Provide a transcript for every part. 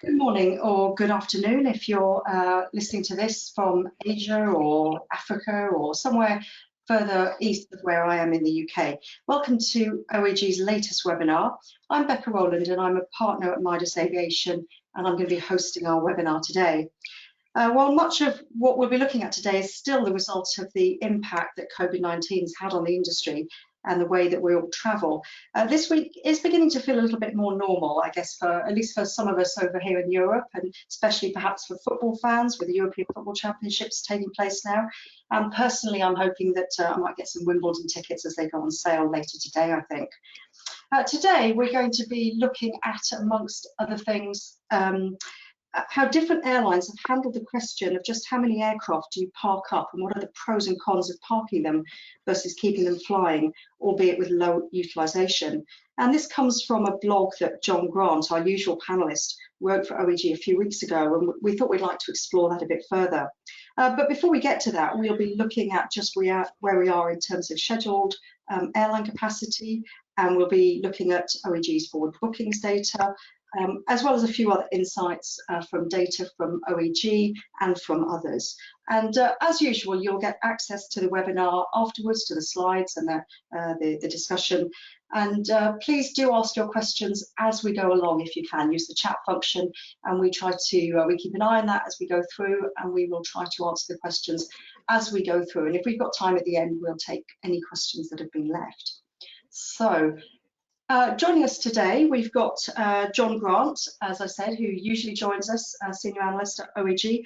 Good morning or good afternoon if you're listening to this from Asia or Africa or somewhere further east of where I am in the UK. Welcome to OAG's latest webinar. I'm Becca Rowland and I'm a partner at Midas Aviation, and I'm going to be hosting our webinar today. While much of what we'll be looking at today is still the result of the impact that COVID-19 has had on the industry and the way that we all travel, this week is beginning to feel a little bit more normal, I guess, at least for some of us over here in Europe, and especially perhaps for football fans with the European Football Championships taking place now. Personally, I'm hoping that I might get some Wimbledon tickets as they go on sale later today, I think. Today, we're going to be looking at, amongst other things, how different airlines have handled the question of just how many aircraft do you park up and what are the pros and cons of parking them versus keeping them flying, albeit with low utilization. And this comes from a blog that John Grant, our usual panelist, wrote for OAG a few weeks ago, and we thought we'd like to explore that a bit further. But before we get to that, we'll be looking at just where we are in terms of scheduled airline capacity, and we'll be looking at OAG's forward bookings data, as well as a few other insights from data from OAG and from others. And as usual, you'll get access to the webinar afterwards, to the slides and the discussion. And please do ask your questions as we go along if you can. Use the chat function, and we try to we keep an eye on that as we go through, and we will try to answer the questions as we go through. And if we've got time at the end, we'll take any questions that have been left. So joining us today, we've got John Grant, as I said, who usually joins us, Senior Analyst at OAG.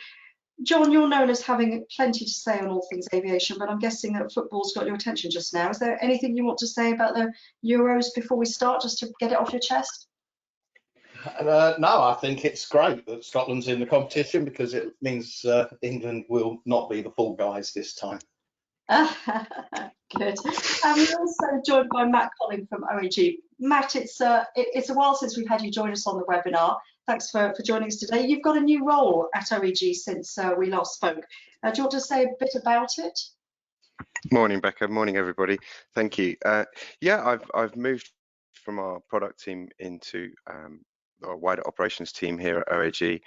John, you're known as having plenty to say on all things aviation, but I'm guessing that football's got your attention just now. Is there anything you want to say about the Euros before we start, just to get it off your chest? No, I think it's great that Scotland's in the competition because it means England will not be the fall guys this time. Good. We're also joined by Matt Colling from OAG. Matt, it's a while since we've had you join us on the webinar. Thanks for joining us today. You've got a new role at OAG since we last spoke. Do you want to say a bit about it? Morning, Becca. Morning, everybody. Thank you. Yeah, I've moved from our product team into our wider operations team here at OAG,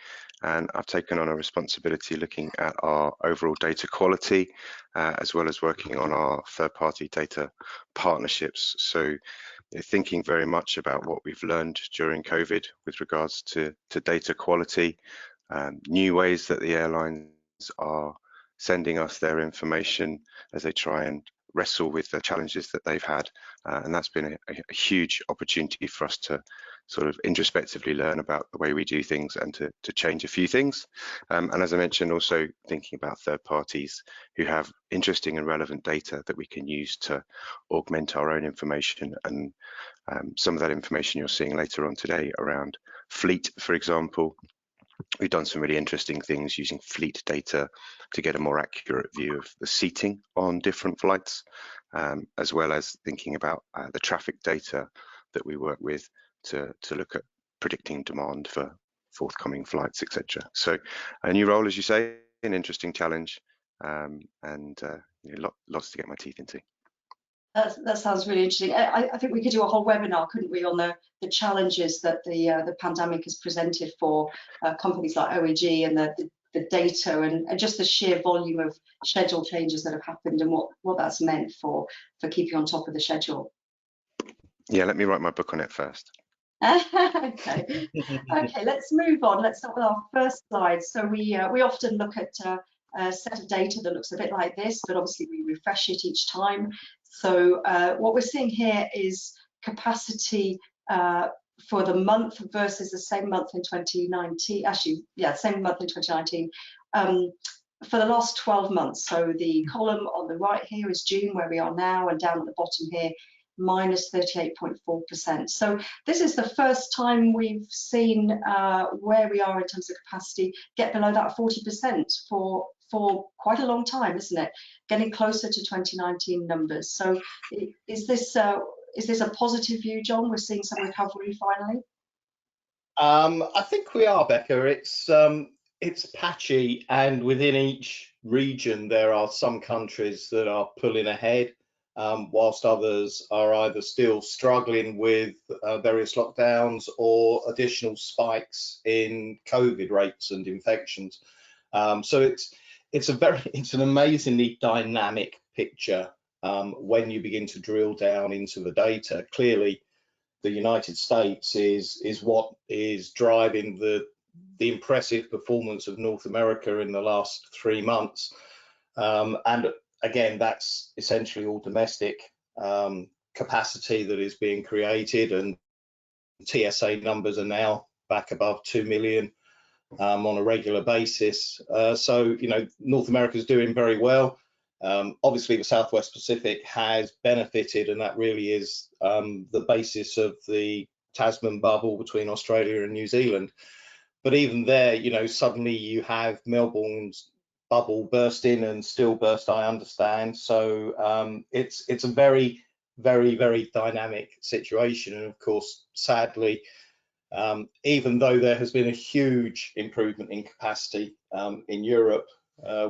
and I've taken on a responsibility looking at our overall data quality, as well as working on our third-party data partnerships. So thinking very much about what we've learned during COVID with regards to data quality, new ways that the airlines are sending us their information as they try and wrestle with the challenges that they've had, and that's been a huge opportunity for us to sort of introspectively learn about the way we do things and to change a few things. And as I mentioned, also thinking about third parties who have interesting and relevant data that we can use to augment our own information, and some of that information you're seeing later on today around fleet, for example. We've done some really interesting things using fleet data to get a more accurate view of the seating on different flights, as well as thinking about the traffic data that we work with to look at predicting demand for forthcoming flights, etc. So a new role, as you say, an interesting challenge, and lots to get my teeth into. That sounds really interesting. I think we could do a whole webinar, couldn't we, on the challenges that the pandemic has presented for companies like OAG, and the data and just the sheer volume of schedule changes that have happened, and what that's meant for keeping on top of the schedule. Yeah, let me write my book on it first. Okay, let's move on. Let's start with our first slide. So we often look at a set of data that looks a bit like this, but obviously we refresh it each time. So what we're seeing here is capacity for the month versus the same month in 2019. Actually, yeah, same month in 2019 for the last 12 months. So the column on the right here is June, where we are now, and down at the bottom here, minus 38.4%. So this is the first time we've seen where we are in terms of capacity get below that 40% for quite a long time, isn't it? Getting closer to 2019 numbers. So is this a positive view, John? We're seeing some recovery finally. I think we are, Becca. It's patchy, and within each region there are some countries that are pulling ahead whilst others are either still struggling with various lockdowns or additional spikes in COVID rates and infections. So it's an amazingly dynamic picture when you begin to drill down into the data. Clearly, the United States is what is driving the impressive performance of North America in the last 3 months, and again, that's essentially all domestic capacity that is being created, and TSA numbers are now back above 2 million on a regular basis. So, you know, North America is doing very well. Obviously, the Southwest Pacific has benefited, and that really is the basis of the Tasman bubble between Australia and New Zealand. But even there, you know, suddenly you have Melbourne's bubble bursting and still burst, I understand. So it's a very, very, very dynamic situation. And of course, sadly, even though there has been a huge improvement in capacity in Europe,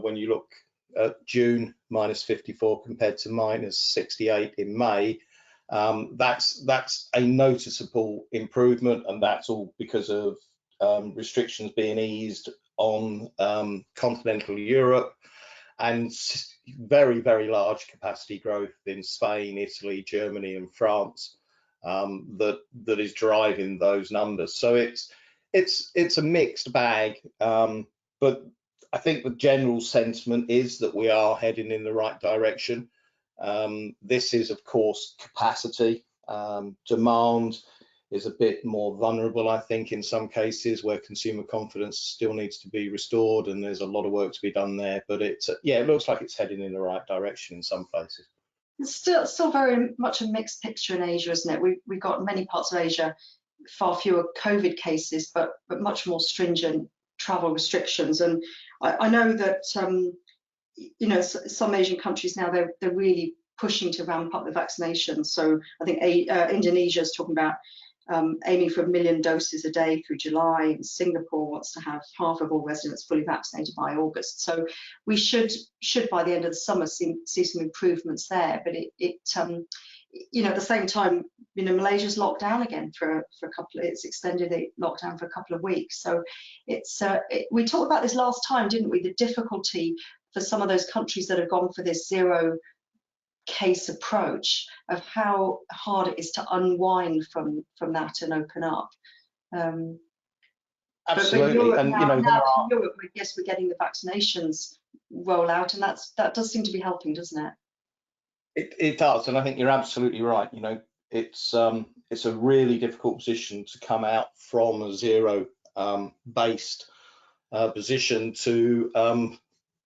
when you look at June, -54 compared to -68 in May, that's a noticeable improvement, and that's all because of restrictions being eased on continental Europe, and very, very large capacity growth in Spain, Italy, Germany, and France that is driving those numbers. So it's a mixed bag, but I think the general sentiment is that we are heading in the right direction. This is, of course, capacity. Demand is a bit more vulnerable, I think, in some cases where consumer confidence still needs to be restored, and there's a lot of work to be done there. But it's yeah, it looks like it's heading in the right direction in some places. It's still very much a mixed picture in Asia, isn't it? We've got many parts of Asia, far fewer COVID cases, but much more stringent travel restrictions. And I know that you know, some Asian countries now they're really pushing to ramp up the vaccinations. So I think Indonesia is talking about aiming for 1 million doses a day through July, and Singapore wants to have half of all residents fully vaccinated by August. So we should by the end of the summer see some improvements there. But you know, at the same time, you know, Malaysia's locked down again for a couple of, it's extended the lockdown for a couple of weeks. So it's we talked about this last time, didn't we? The difficulty for some of those countries that have gone for this zero case approach, of how hard it is to unwind from that and open up. Absolutely. But Europe, And now, you know, now in Europe, I guess we're getting the vaccinations roll out, and that does seem to be helping, doesn't it? It does, and I think you're absolutely right. You know, it's a really difficult position to come out from a zero based position to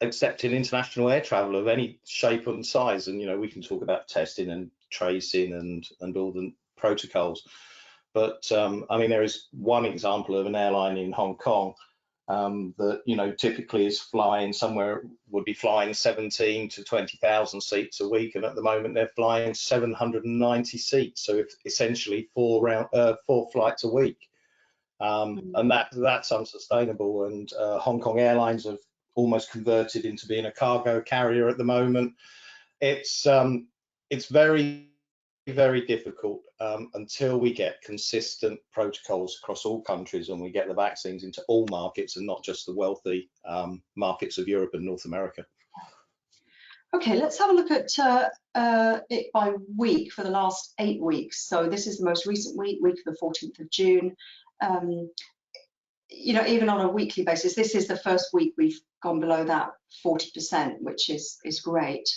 accepting international air travel of any shape and size. And you know, we can talk about testing and tracing and all the protocols, but I mean, there is one example of an airline in Hong Kong that, you know, typically is flying somewhere, would be flying 17 to 20,000 seats a week, and at the moment they're flying 790 seats, so it's essentially 4 flights a week, and that's unsustainable. And Hong Kong Airlines have almost converted into being a cargo carrier at the moment. It's very, very difficult until we get consistent protocols across all countries and we get the vaccines into all markets and not just the wealthy markets of Europe and North America. Okay, let's have a look at it by week for the last 8 weeks. So this is the most recent week of the 14th of June. You know, even on a weekly basis, this is the first week we've gone below that 40%, which is great.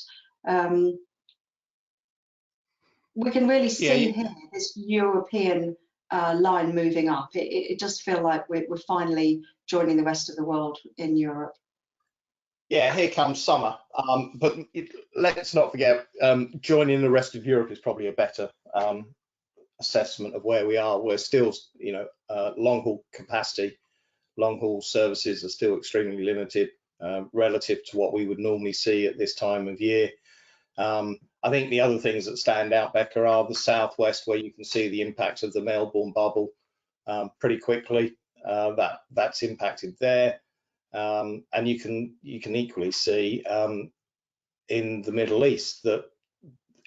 We can really see here this European line moving up. It does feel like we're finally joining the rest of the world in Europe. Yeah, here comes summer. But let's not forget, joining the rest of Europe is probably a better assessment of where we are. We're still, you know, long haul capacity, long haul services are still extremely limited relative to what we would normally see at this time of year. I think the other things that stand out, Becca, are the Southwest, where you can see the impact of the Melbourne bubble pretty quickly. That's impacted there, and you can equally see in the Middle East that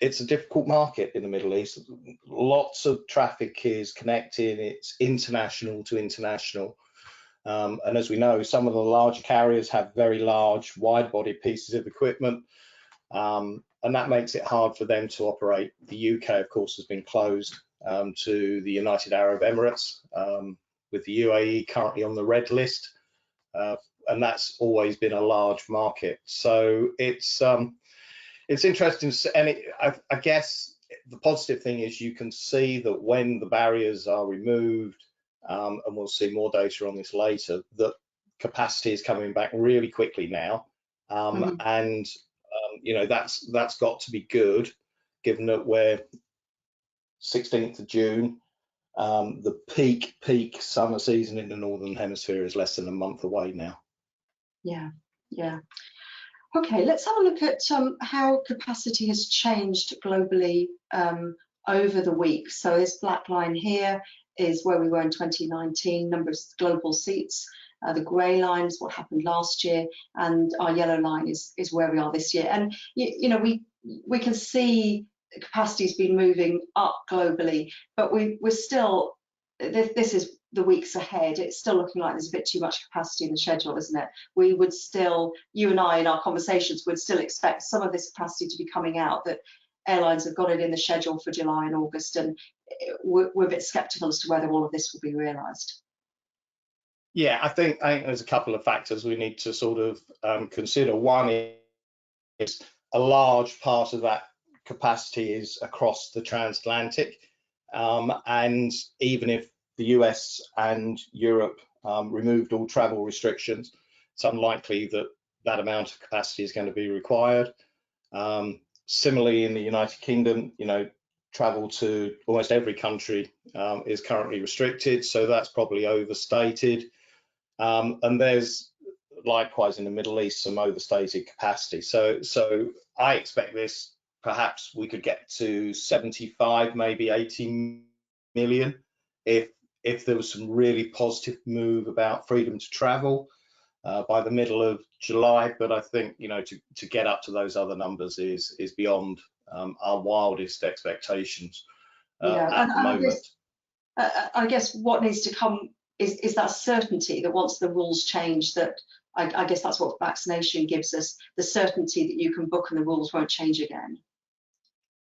it's a difficult market in the Middle East. Lots of traffic is connecting. It's international to international. And as we know, some of the larger carriers have very large wide-body pieces of equipment, and that makes it hard for them to operate. The UK, of course, has been closed to the United Arab Emirates, with the UAE currently on the red list, and that's always been a large market. So it's interesting, and I guess the positive thing is you can see that when the barriers are removed, and we'll see more data on this later, that capacity is coming back really quickly now, and you know, that's got to be good, given that we're 16th of June. The peak summer season in the Northern Hemisphere is less than a month away now. Yeah, yeah. Okay, let's have a look at how capacity has changed globally over the week. So this black line here is where we were in 2019, number of global seats. The grey line is what happened last year, and our yellow line is where we are this year. And you know, we can see capacity has been moving up globally, but we're still, this is the weeks ahead, it's still looking like there's a bit too much capacity in the schedule, isn't it? We would still, you and I in our conversations would still expect some of this capacity to be coming out, that airlines have got it in the schedule for July and August, and we're a bit sceptical as to whether all of this will be realised. Yeah, I think there's a couple of factors we need to sort of consider. One is a large part of that capacity is across the transatlantic, and even if the US and Europe removed all travel restrictions, it's unlikely that that amount of capacity is going to be required. Similarly, in the United Kingdom, you know, travel to almost every country is currently restricted, so that's probably overstated. And there's likewise in the Middle East some overstated capacity. So I expect this, perhaps we could get to 75, maybe 80 million if there was some really positive move about freedom to travel by the middle of July. But I think, you know, to get up to those other numbers is beyond our wildest expectations at the moment. I guess what needs to come is that certainty that once the rules change, that I guess that's what vaccination gives us, the certainty that you can book and the rules won't change again.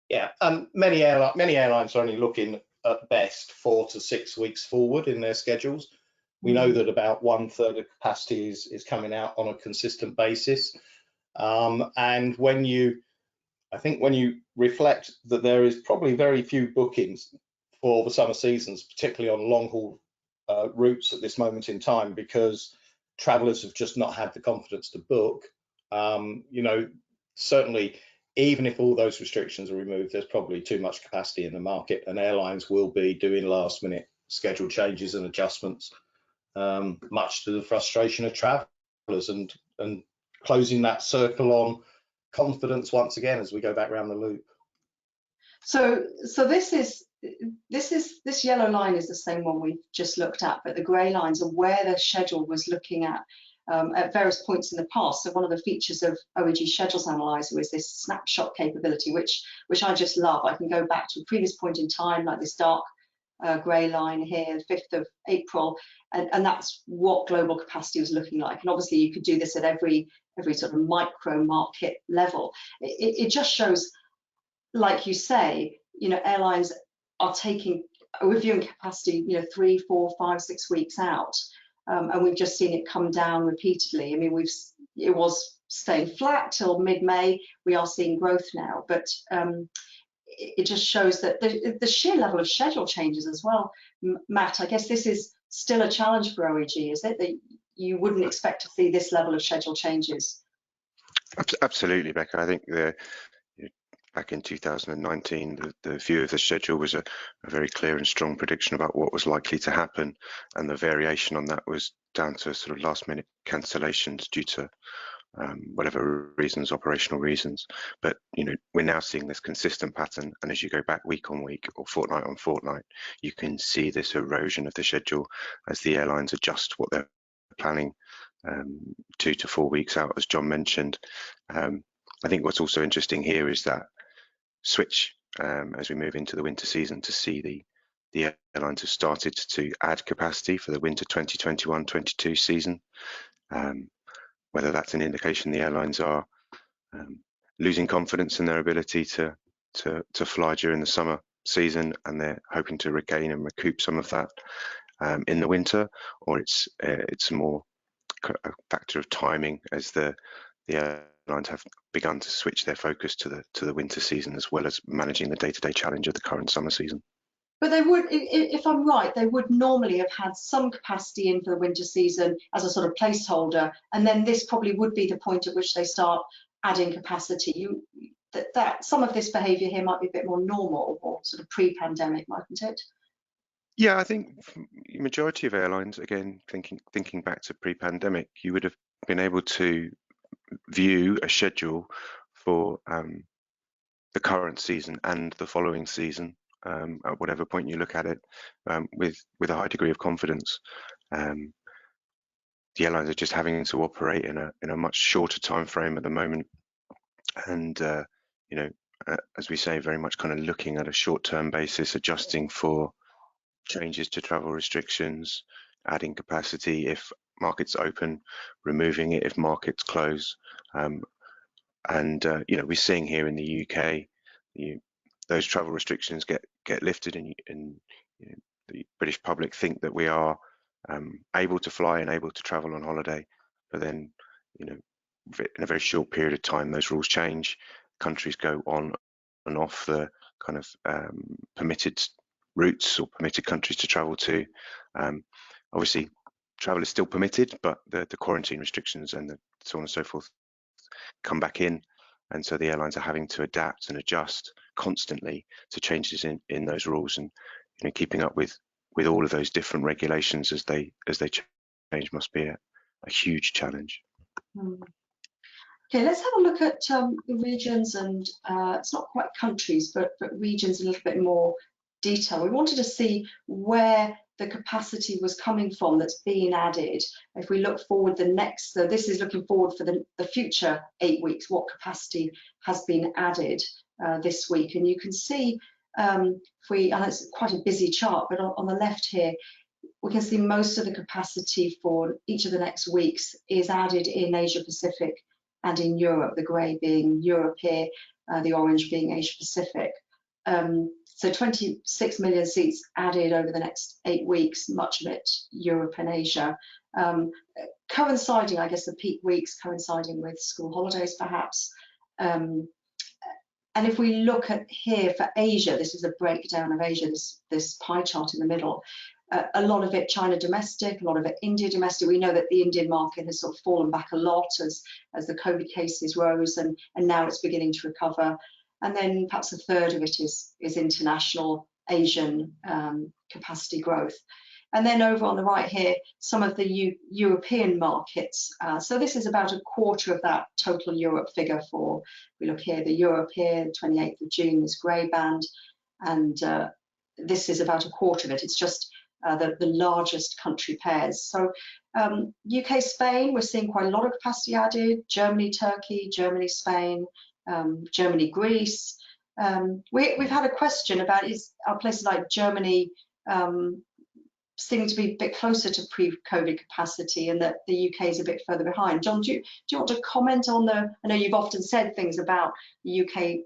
Yeah, many airlines are only looking at best 4 to 6 weeks forward in their schedules. We know that about 1/3 of capacity is coming out on a consistent basis. And when you reflect that there is probably very few bookings for the summer seasons, particularly on long haul routes at this moment in time, because travelers have just not had the confidence to book. You know, certainly, even if all those restrictions are removed, there's probably too much capacity in the market, and airlines will be doing last minute schedule changes and adjustments, much to the frustration of travelers, and closing that circle on confidence once again as we go back around the loop. So this yellow line is the same one we've just looked at, but the grey lines are where the schedule was looking at various points in the past. So one of the features of OAG Schedules Analyzer is this snapshot capability, which I just love. I can go back to a previous point in time, like this dark grey line here, 5th of April, and that's what global capacity was looking like. And obviously you could do this at every sort of micro market level. It just shows, like you say, you know, airlines are reviewing capacity, you know, 3, 4, 5, 6 weeks out, and we've just seen it come down repeatedly. I mean, it was staying flat till mid-May. We are seeing growth now, but it just shows that the sheer level of schedule changes as well. Matt, I guess this is still a challenge for OAG, is it, that you wouldn't expect to see this level of schedule changes? Absolutely, Becca. I think back in 2019, the view of the schedule was a very clear and strong prediction about what was likely to happen, and the variation on that was down to sort of last-minute cancellations due to whatever reasons, operational reasons. But you know, we're now seeing this consistent pattern, and as you go back week on week or fortnight on fortnight, you can see this erosion of the schedule as the airlines adjust what they're planning 2 to 4 weeks out, as John mentioned. I think what's also interesting here is that switch as we move into the winter season to see the airlines have started to add capacity for the winter 2021-22 season. Whether that's an indication the airlines are losing confidence in their ability to fly during the summer season, and they're hoping to regain and recoup some of that in the winter, or it's more a factor of timing as the airlines have begun to switch their focus to the winter season, as well as managing the day-to-day challenge of the current summer season. But they would, if I'm right, they would normally have had some capacity in for the winter season as a sort of placeholder, and then this probably would be the point at which they start adding capacity. That some of this behaviour here might be a bit more normal or sort of pre-pandemic, mightn't it? Yeah, I think the majority of airlines, again, thinking back to pre-pandemic, you would have been able to view a schedule for the current season and the following season, at whatever point you look at it, with a high degree of confidence. The airlines are just having to operate in a much shorter time frame at the moment, and you know, as we say, very much kind of looking at a short-term basis, adjusting for changes to travel restrictions, adding capacity if markets open, removing it if markets close, and you know, we're seeing here in the UK, those travel restrictions get lifted, and you know, the British public think that we are able to fly and able to travel on holiday, but then, you know, in a very short period of time, those rules change. Countries go on and off the kind of permitted routes or permitted countries to travel to. Obviously, travel is still permitted, but the quarantine restrictions and so on and so forth come back in, and so the airlines are having to adapt and adjust constantly to changes in those rules, and you know, keeping up with all of those different regulations as they change must be a huge challenge. Okay, let's have a look at the regions, and it's not quite countries, but regions in a little bit more detail. We wanted to see where the capacity was coming from that's being added. If we look forward so this is looking forward for the future 8 weeks, what capacity has been added this week. And you can see, and it's quite a busy chart, but on the left here, we can see most of the capacity for each of the next weeks is added in Asia Pacific and in Europe, the grey being Europe here, the orange being Asia Pacific. So 26 million seats added over the next 8 weeks, much of it Europe and Asia. Coinciding, I guess, the peak weeks coinciding with school holidays, perhaps. And if we look at here for Asia, this is a breakdown of Asia, this pie chart in the middle. A lot of it China domestic, a lot of it India domestic. We know that the Indian market has sort of fallen back a lot as the COVID cases rose, and now it's beginning to recover. And then perhaps a third of it is international Asian capacity growth. And then over on the right here, some of the European markets. So this is about a quarter of that total Europe figure for, we look here, the Europe here, the 28th of June, this grey band, and this is about a quarter of it. It's just the largest country pairs. So UK, Spain, we're seeing quite a lot of capacity added. Germany, Turkey, Germany, Spain, Germany, Greece. We've had a question about, are places like Germany seeming to be a bit closer to pre-COVID capacity, and that the UK is a bit further behind? John, do you want to comment on I know you've often said things about the UK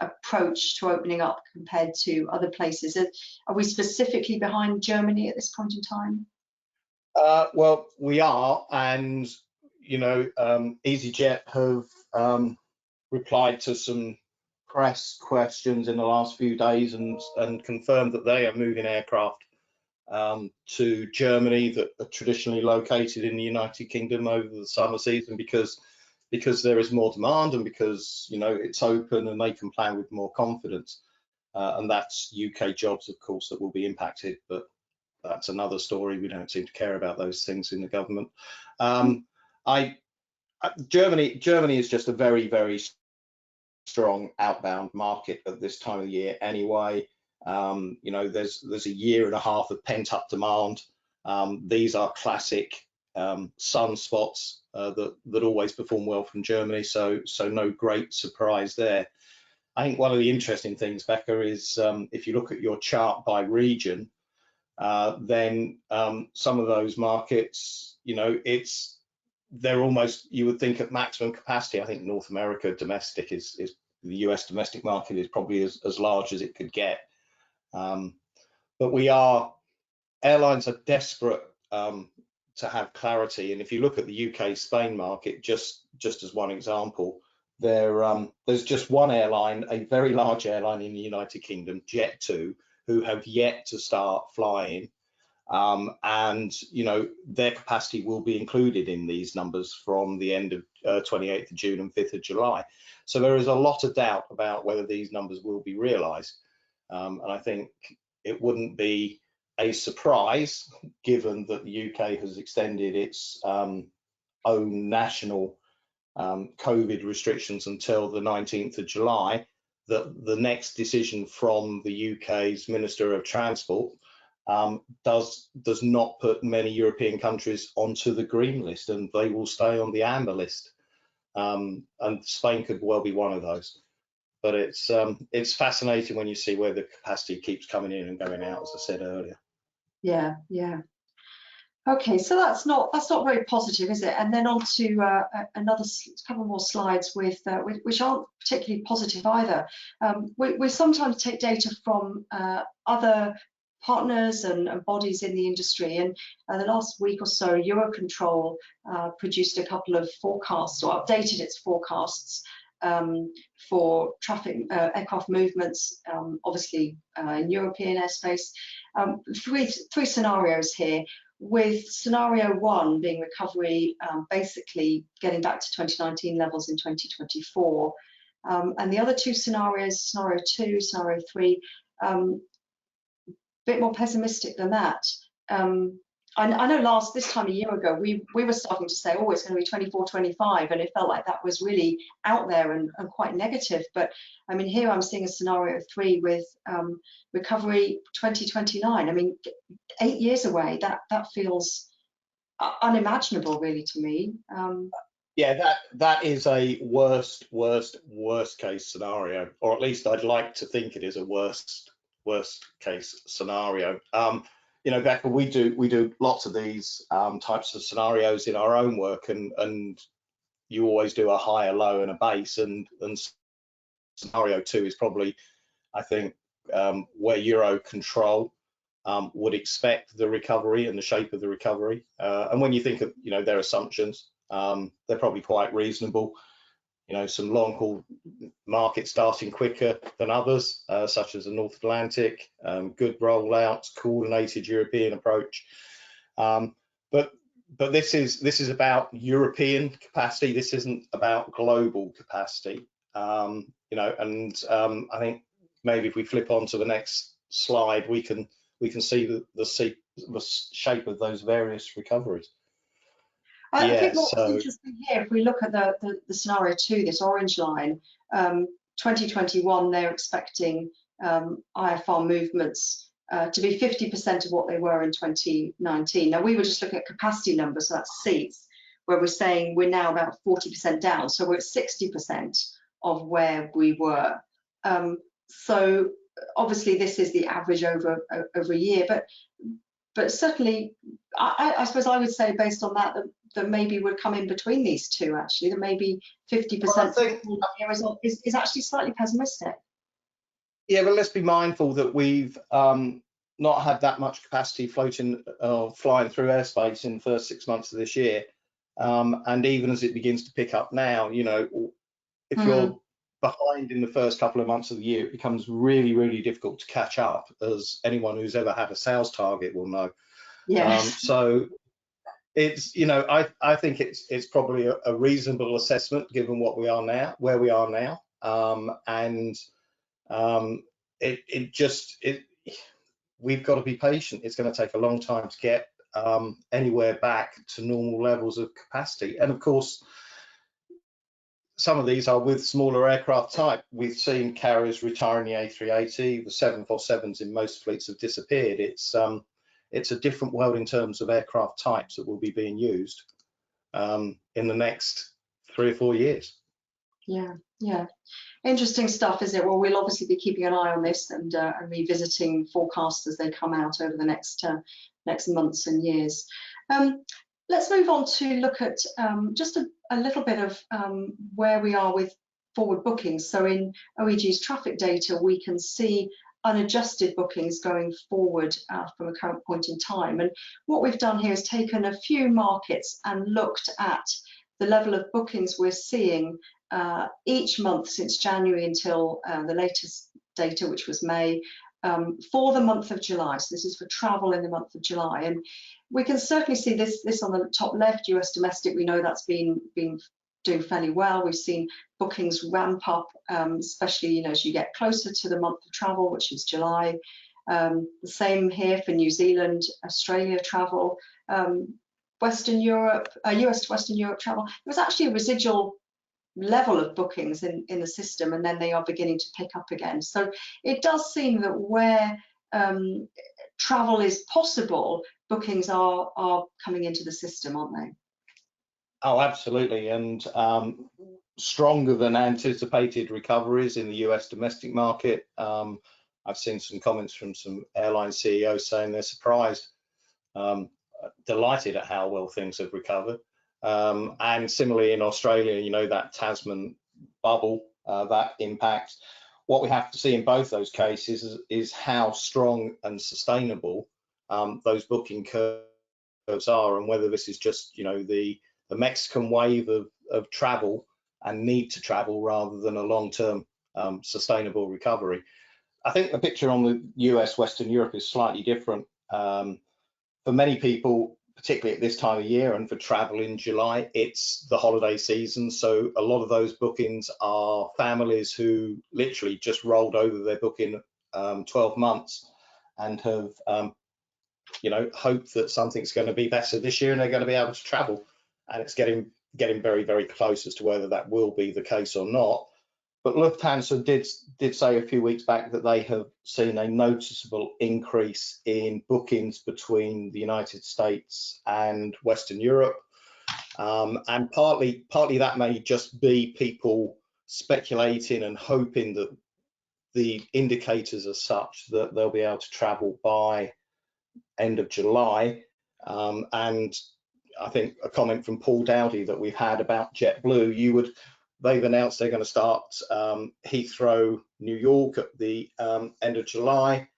approach to opening up compared to other places. Are we specifically behind Germany at this point in time? Well, we are, and you know, EasyJet have replied to some press questions in the last few days and confirmed that they are moving aircraft to Germany that are traditionally located in the United Kingdom over the summer season because there is more demand, and because, you know, it's open and they can plan with more confidence. And that's UK jobs, of course, that will be impacted, but that's another story. We don't seem to care about those things in the government. Germany is just a very, very strong outbound market at this time of year anyway. You know, there's a year and a half of pent-up demand. These are classic sunspots that always perform well from Germany, so no great surprise there. I think one of the interesting things, Becca, is if you look at your chart by region, then some of those markets, you know, they're almost, you would think, at maximum capacity. I think North America domestic is the US domestic market is probably as large as it could get. But airlines are desperate to have clarity. And if you look at the UK Spain market, just as one example, there's just one airline, a very large airline in the United Kingdom, Jet2, who have yet to start flying. And you know, their capacity will be included in these numbers from the end of 28th of June and 5th of July. So there is a lot of doubt about whether these numbers will be realised. And I think it wouldn't be a surprise, given that the UK has extended its own national COVID restrictions until the 19th of July, that the next decision from the UK's Minister of Transport does not put many European countries onto the green list, and they will stay on the amber list. And Spain could well be one of those. But it's fascinating when you see where the capacity keeps coming in and going out, as I said earlier. Yeah, yeah. Okay, so that's not very positive, is it? And then on to another couple more slides with which aren't particularly positive either. We sometimes take data from other partners and bodies in the industry, and the last week or so, Eurocontrol produced a couple of forecasts, or updated its forecasts for traffic aircraft movements, obviously in European airspace. Three scenarios here, with scenario one being recovery, basically getting back to 2019 levels in 2024, and the other two scenarios, scenario two, scenario three, bit more pessimistic than that. I know this time a year ago, we were starting to say, oh, it's going to be 24, 25, and it felt like that was really out there and quite negative. But I mean, here I'm seeing a scenario three with recovery 2029. I mean, 8 years away. That feels unimaginable, really, to me. Yeah, that is a worst case scenario, or at least I'd like to think it is a worst case scenario. You know, Becca, we do lots of these types of scenarios in our own work, and you always do a high, a low, and a base. And scenario two is probably, I think, where Eurocontrol would expect the recovery and the shape of the recovery. And when you think of, you know, their assumptions, they're probably quite reasonable. You know, some long-haul markets starting quicker than others, such as the North Atlantic, good rollouts, coordinated European approach. But this is about European capacity. This isn't about global capacity. You know, and I think maybe if we flip on to the next slide, we can see the shape of those various recoveries. I think what's interesting here, if we look at the scenario two, this orange line, 2021, they're expecting IFR movements to be 50% of what they were in 2019. Now, we were just looking at capacity numbers, so that's seats, where we're saying we're now about 40% down. So we're at 60% of where we were. So obviously, this is the average over a year, but certainly, I suppose I would say, based on that maybe would come in between these two, actually, that maybe 50% is actually slightly pessimistic. Yeah, but let's be mindful that we've not had that much capacity floating flying through airspace in the first 6 months of this year. And even as it begins to pick up now, you know, if you're behind in the first couple of months of the year, it becomes really, really difficult to catch up, as anyone who's ever had a sales target will know. Yes. So it's, you know, I think it's probably a reasonable assessment given where we are now, and we've got to be patient. It's going to take a long time to get anywhere back to normal levels of capacity. And of course, some of these are with smaller aircraft type. We've seen carriers retiring the A380, the 747s in most fleets have disappeared. It's a different world in terms of aircraft types that will be being used in the next 3 or 4 years. Yeah. Interesting stuff, isn't it? Well, we'll obviously be keeping an eye on this and revisiting forecasts as they come out over the next months and years. Let's move on to look at just a little bit of where we are with forward bookings. So in OAG's traffic data, we can see unadjusted bookings going forward from a current point in time. And what we've done here is taken a few markets and looked at the level of bookings we're seeing each month since January until the latest data, which was May, for the month of July. So this is for travel in the month of July. And we can certainly see this on the top left, US domestic. We know that's been doing fairly well. We've seen bookings ramp up, especially as you get closer to the month of travel, which is July. The same here for New Zealand, Australia travel, Western Europe, US to Western Europe travel. There was actually a residual level of bookings in the system, and then they are beginning to pick up again. So it does seem that where travel is possible, bookings are coming into the system, aren't they? Oh, absolutely, and stronger than anticipated recoveries in the US domestic market. I've seen some comments from some airline CEOs saying they're surprised, delighted at how well things have recovered. And similarly in Australia, that Tasman bubble, that impact. What we have to see in both those cases is how strong and sustainable those booking curves are, and whether this is just the Mexican wave of travel and need to travel rather than a long-term sustainable recovery. I think the picture on the US Western Europe is slightly different. For many people, particularly at this time of year, and for travel in July, it's the holiday season. So a lot of those bookings are families who literally just rolled over their booking 12 months and have hoped that something's going to be better this year and they're going to be able to travel. And it's getting very, very close as to whether that will be the case or not. But Lufthansa did say a few weeks back that they have seen a noticeable increase in bookings between the United States and Western Europe, and partly that may just be people speculating and hoping that the indicators are such that they'll be able to travel by end of July. And I think a comment from Paul Dowdy that we've had about JetBlue, they've announced they're going to start Heathrow, New York at the end of July.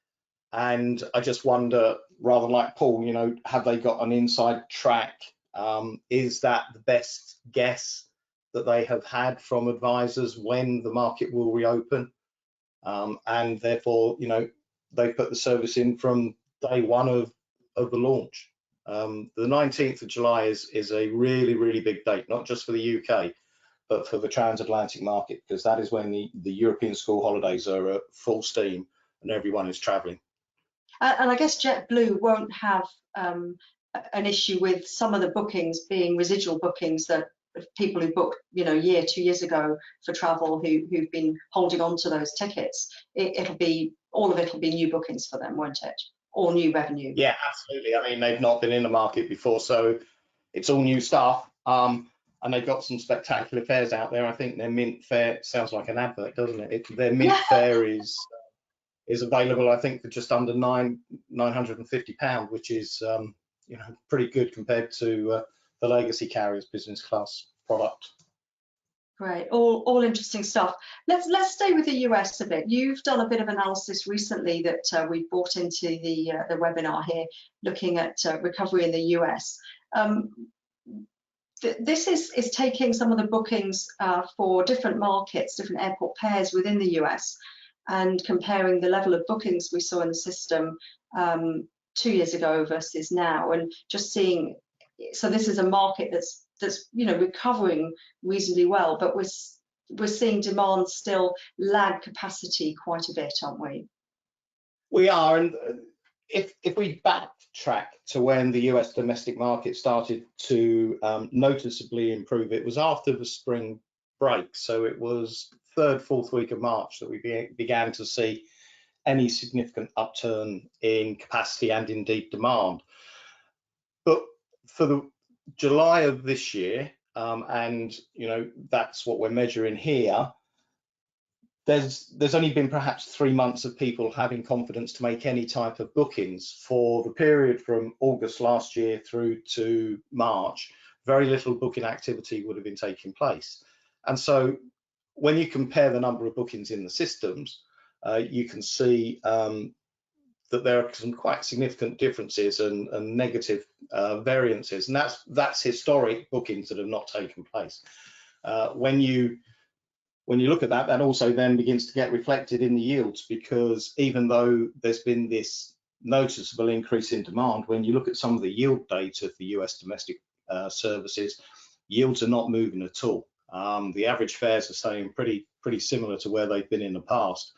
And I just wonder, rather like Paul, have they got an inside track? Is that the best guess that they have had from advisors when the market will reopen? And therefore, they put the service in from day one of the launch. The 19th of July is a really, really big date, not just for the UK, but for the transatlantic market, because that is when the European school holidays are at full steam and everyone is traveling. And I guess JetBlue won't have an issue with some of the bookings being residual bookings that people who booked, 2 years ago for travel who've been holding on to those tickets. All of it will be new bookings for them, won't it? All new revenue. Yeah, absolutely. I mean, they've not been in the market before, so it's all new stuff. And they've got some spectacular fares out there. I think their mint fare sounds like an advert, doesn't it? Their mint fare is available, I think, for just under £950, which is pretty good compared to the legacy carriers business class product. Great, all interesting stuff. Let's stay with the US a bit. You've done a bit of analysis recently that we brought into the webinar here, looking at recovery in the US. This is taking some of the bookings for different markets, different airport pairs within the US, and comparing the level of bookings we saw in the system 2 years ago versus now, and just seeing. So this is a market that's recovering reasonably well, but we're seeing demand still lag capacity quite a bit, aren't we? We are, and if we backtrack to when the US domestic market started to noticeably improve, it was after the spring break. So it was 3rd, 4th week of March that we began to see any significant upturn in capacity and indeed demand. But for the July of this year, and that's what we're measuring here. There's only been perhaps 3 months of people having confidence to make any type of bookings. For the period from August last year through to March, very little booking activity would have been taking place. And so when you compare the number of bookings in the systems, you can see that there are some quite significant differences and negative variances, and that's historic bookings that have not taken place. When you look at that, that also then begins to get reflected in the yields, because even though there's been this noticeable increase in demand, when you look at some of the yield data for US domestic services, yields are not moving at all. The average fares are staying pretty similar to where they've been in the past,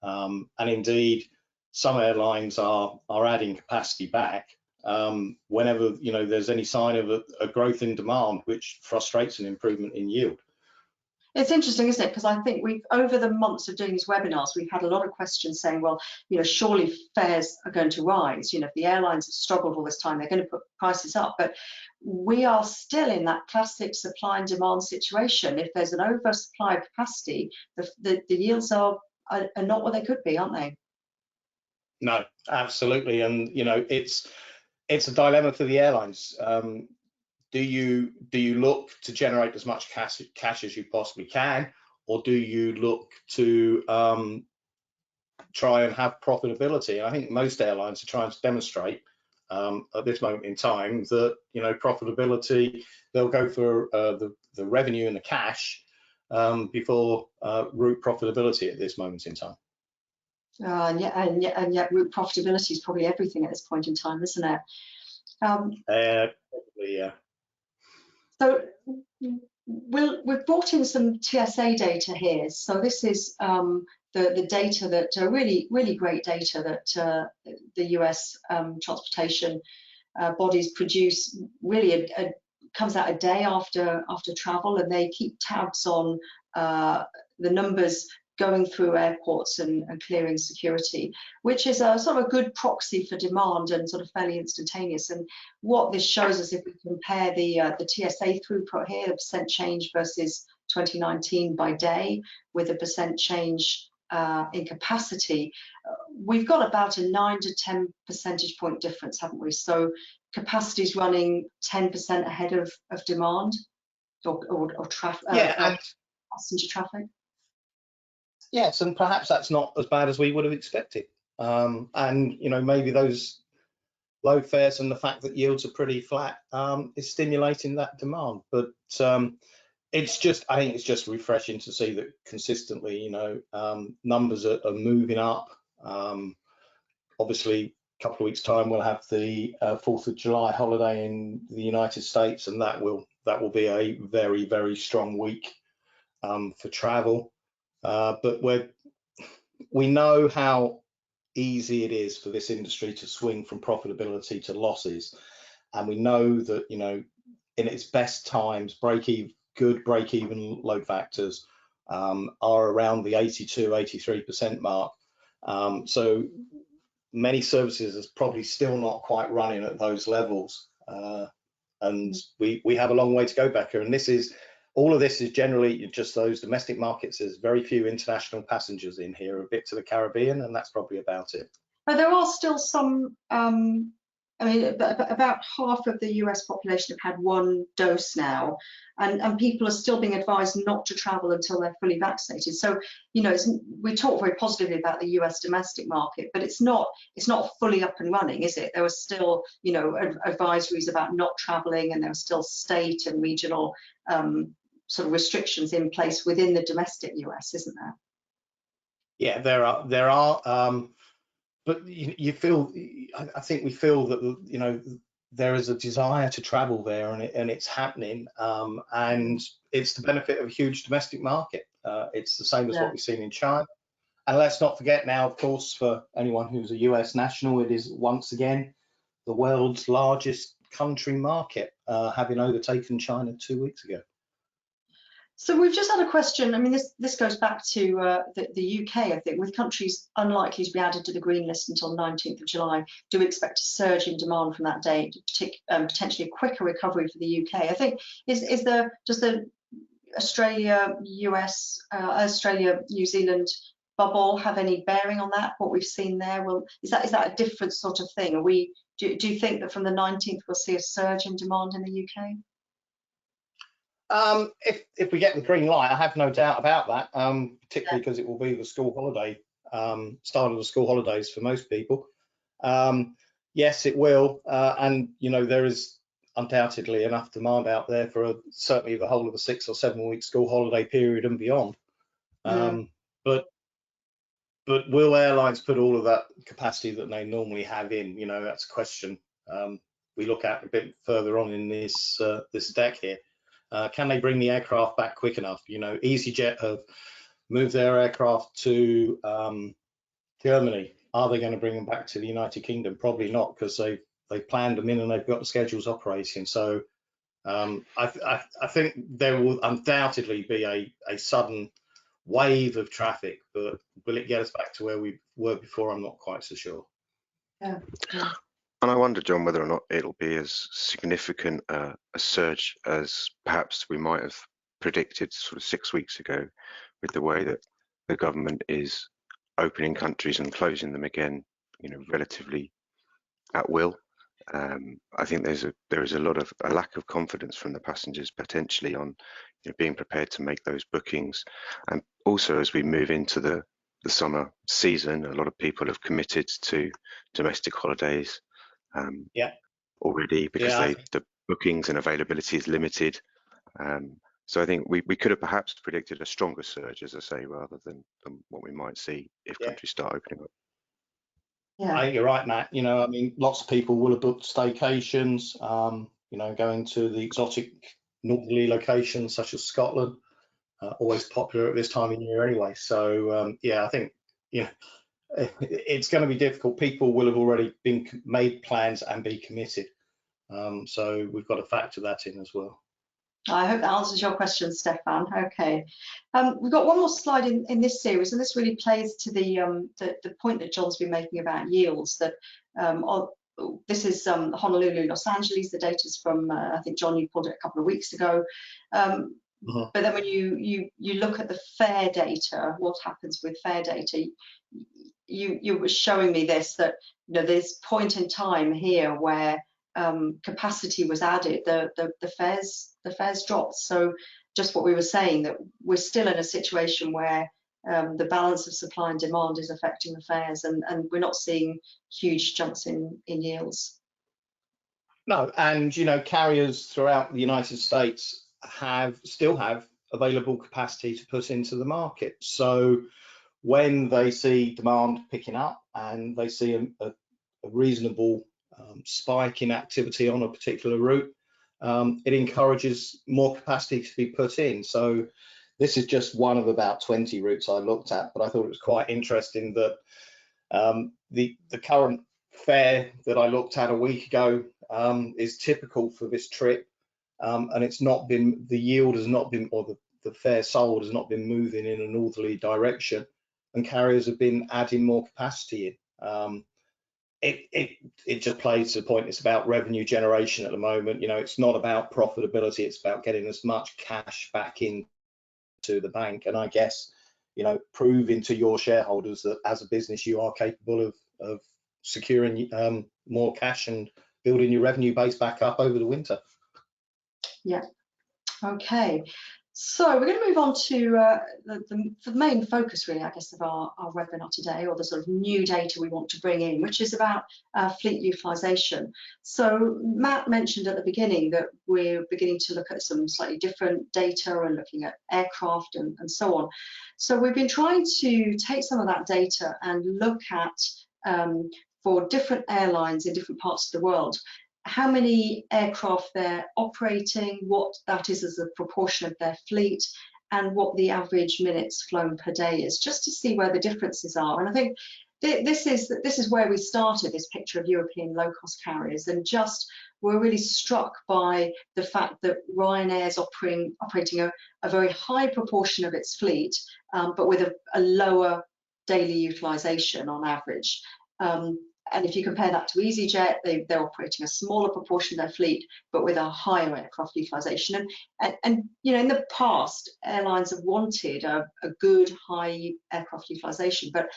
and indeed some airlines are adding capacity back whenever there's any sign of a growth in demand, which frustrates an improvement in yield. It's interesting, isn't it? Because I think we've, over the months of doing these webinars, we've had a lot of questions saying, well, surely fares are going to rise. If the airlines have struggled all this time, they're going to put prices up. But we are still in that classic supply and demand situation. If there's an oversupply of capacity, the yields are not what they could be, aren't they? No, absolutely. And, it's a dilemma for the airlines. Do you look to generate as much cash as you possibly can, or do you look to try and have profitability? I think most airlines are trying to demonstrate at this moment in time that profitability, they'll go for the revenue and the cash before route profitability at this moment in time. And yet route profitability is probably everything at this point in time, isn't it? Probably, yeah. So we've brought in some TSA data here. So this is the data that really great data that the US transportation bodies produce. Really, comes out a day after travel, and they keep tabs on the numbers going through airports and clearing security, which is a sort of a good proxy for demand and sort of fairly instantaneous. And what this shows us, if we compare the TSA throughput here, the percent change versus 2019 by day, with a percent change in capacity, we've got about a 9 to 10 percentage point difference, haven't we? So capacity is running 10% ahead of demand or traffic, passenger traffic. Yes, and perhaps that's not as bad as we would have expected. And maybe those low fares and the fact that yields are pretty flat is stimulating that demand. But I think it's just refreshing to see that consistently, numbers are moving up. Obviously, a couple of weeks' time we'll have the 4th of July holiday in the United States, and that will be a very, very strong week for travel. But we know how easy it is for this industry to swing from profitability to losses, and we know that in its best times, good break-even load factors are around the 82-83% mark. So many services are probably still not quite running at those levels, and we have a long way to go, Becca. And all of this is generally just those domestic markets. There's very few international passengers in here, a bit to the Caribbean, and that's probably about it. But there are still some, about half of the US population have had one dose now, and people are still being advised not to travel until they're fully vaccinated. So, we talk very positively about the US domestic market, but it's not fully up and running, is it? There are still, advisories about not traveling, and there are still state and regional sort of restrictions in place within the domestic US, isn't there? Yeah, there are. But I think we feel that there is a desire to travel there, and it's happening, and it's the benefit of a huge domestic market. It's the same as what we've seen in China. And let's not forget now, of course, for anyone who's a US national, it is once again the world's largest country market, having overtaken China 2 weeks ago. So we've just had a question. I mean, this goes back to the UK, I think, with countries unlikely to be added to the green list until 19th of July. Do we expect a surge in demand from that date, potentially a quicker recovery for the UK? I think does the Australia, US, Australia, New Zealand bubble have any bearing on that? What we've seen there, well, is that a different sort of thing? Do you think that from the 19th we'll see a surge in demand in the UK? If we get the green light, I have no doubt about that, particularly because it will be the school holiday, start of the school holidays for most people. Yes, it will, and you know, there is undoubtedly enough demand out there for certainly the whole of the 6 or 7 week school holiday period and beyond. But will airlines put all of that capacity that they normally have in? You know, that's a question we look at a bit further on in this deck here. Can they bring the aircraft back quick enough? You know, EasyJet have moved their aircraft to Germany. Are they going to bring them back to the United Kingdom? Probably not, because they've planned them in and they've got the schedules operating. So I think there will undoubtedly be a sudden wave of traffic, but will it get us back to where we were before? I'm not quite so sure. Yeah. And I wonder, John, whether or not it'll be as significant a surge as perhaps we might have predicted sort of 6 weeks ago, with the way that the government is opening countries and closing them again, you know, relatively at will. I think there is a lack of confidence from the passengers potentially on, you know, being prepared to make those bookings. And also, as we move into the summer season, a lot of people have committed to domestic holidays already, because the bookings and availability is limited. So I think we could have perhaps predicted a stronger surge, as I say, rather than what we might see if countries start opening up. Yeah. I think you're right, Matt. You know, I mean, lots of people will have booked staycations, you know, going to the exotic northerly locations such as Scotland, always popular at this time of year anyway. So yeah, I think, you know, it's going to be difficult. People will have already made plans and be committed. So we've got to factor that in as well. I hope that answers your question, Stefan. Okay, we've got one more slide in this series, and this really plays to the point that John's been making about yields. That this is Honolulu, Los Angeles. The data's from I think, John, you pulled it a couple of weeks ago. But then when you look at the fare data, what happens with fare data? You were showing me this, that you know, there's point in time here where capacity was added, the fares dropped. So just what we were saying, that we're still in a situation where the balance of supply and demand is affecting the fares, and we're not seeing huge jumps in yields. No, and you know, carriers throughout the United States still have available capacity to put into the market. So when they see demand picking up and they see a reasonable spike in activity on a particular route, it encourages more capacity to be put in. So this is just one of about 20 routes I looked at, but I thought it was quite interesting that the current fare that I looked at a week ago is typical for this trip, and it's not been, the yield has not been, or the fare sold has not been moving in a northerly direction, and carriers have been adding more capacity in. It just plays to the point. It's about revenue generation at the moment. You know, it's not about profitability. It's about getting as much cash back into the bank. And I guess, you know, proving to your shareholders that as a business you are capable of securing more cash and building your revenue base back up over the winter. Yeah. Okay. So we're going to move on to the main focus, really, I guess, of our webinar today, or the sort of new data we want to bring in, which is about fleet utilization. So Matt mentioned at the beginning that we're beginning to look at some slightly different data and looking at aircraft and so on. So we've been trying to take some of that data and look at, for different airlines in different parts of the world, how many aircraft they're operating, what that is as a proportion of their fleet, and what the average minutes flown per day is, just to see where the differences are. And I think this is where we started, this picture of European low-cost carriers, and just we're really struck by the fact that Ryanair is operating a very high proportion of its fleet, but with a lower daily utilization on average. And if you compare that to EasyJet, they're operating a smaller proportion of their fleet, but with a higher aircraft utilization. And you know, in the past, airlines have wanted a good high aircraft utilization, but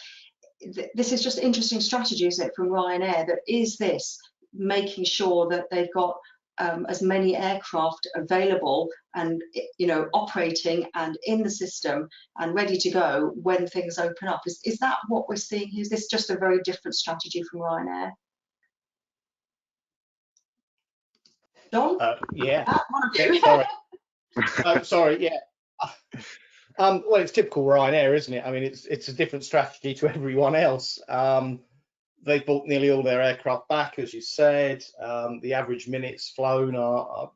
this is just interesting strategy, isn't it, from Ryanair, that is this making sure that they've got as many aircraft available and, you know, operating and in the system and ready to go when things open up. Is that what we're seeing here? Is this just a very different strategy from Ryanair? John? Yeah. One of you. Sorry. Sorry. Yeah. Well, it's typical Ryanair, isn't it? I mean, it's a different strategy to everyone else. They've bought nearly all their aircraft back, as you said. The average minutes flown are